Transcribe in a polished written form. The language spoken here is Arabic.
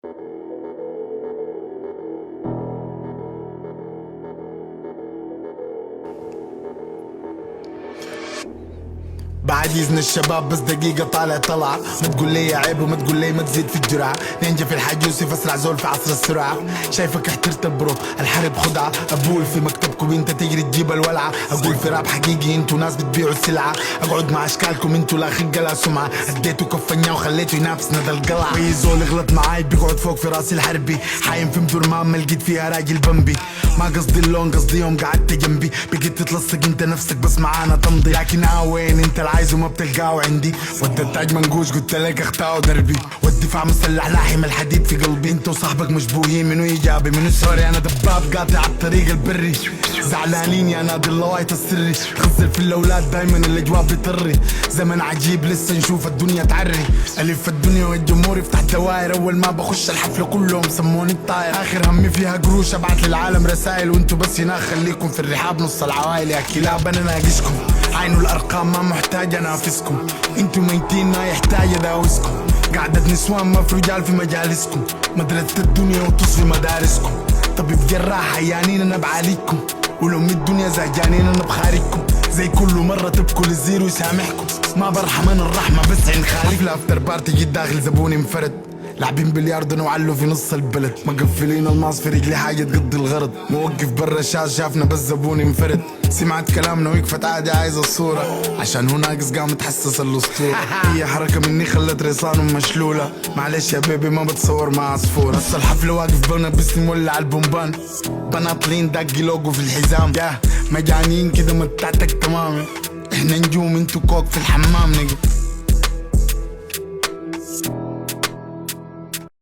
بعد يزن الشباب بس دقيقة طلع ما تقول لي عيب وما تقول لي ما تزيد في الجرعة. نينجا في الحاج يوسف اسرع زول في عصر السرعة. شايفك احترت البرو الحرب خدعة. ابول في مكتبكم انت تجري تجيب الولعة. اقول في راب حقيقي انتو ناس بتبيعوا السلعة. اقعد مع اشكالكم انتو لا خلق لا سمعة. اديتو كفنيا وخليتو ينافسنا دا القلعة. اي زول يغلط معاي بيقعد فوق في راسي الحربي. حايم في مدرمان ما لقيت فيها راجل بمبي. ما قصدي اللون قصدي يوم قعدت جنبي. بقيت تتلصق انت نفسك بس معانا تمضي. لكن وين انت العايزه ما بتلقاه عندي. ودي التاج منقوش قلت لك اختاه دربي. والدفاع مسلح لاحم الحديد في قلبي. انت وصاحبك مشبوهين منو ايجابي منو سوري. انا دباب قاطع الطريق البري. زعلانين يا نادي اللوايت السري. خزل في الاولاد دايما الاجواب بيطري. زمن عجيب لسه نشوف الدنيا تعري. الف الدنيا والجمهور يفتح دوائر. اول ما بخش الحفله كلهم سموني الطاير. اخر همي فيها قروش ابعت للعالم رسائل. وانتو بس هنا خليكم في الرحاب نص العوائل. يا كلاب انا ناقشكم. عينوا الارقام ما محتاج انافسكم. انتو ميتين ما يحتاج اداوسكم. قعدة نسوان ما في رجال في مجالسكم. مدرسة الدنيا وتصفي مدارسكم. طبيب جراح عيانين انا بعالجكم. ولو من الدنيا زهجانين انا بخارجكم. زي كل مرة تبكوا للزيرو يسامحكم. ما برحم انا الرحمة بس عند خالق. لا افتر بارتي جيت داخل زبوني انفرد. لاعبين بلياردو وعلوا في نص البلد. مقفلين الماس في رجلي حاجة تقضي الغرض. موقف برا الشاش شافنا بس زبوني انفرد. سمعت كلامنا وقفت عادي عايز الصورة. عشان هو ناقص قام تحسس الاسطورة. هي حركة مني خلت ريصانهم مشلولة. معلش يا بيبي ما بتصور مع عصفورة. بس الحفلة واقف بنا بس مولع البومبان. بناطلين داقي لوجو في الحزام. مجانين كده متعتك تمام. احنا نجوم انتو كوك في الحمام نجي.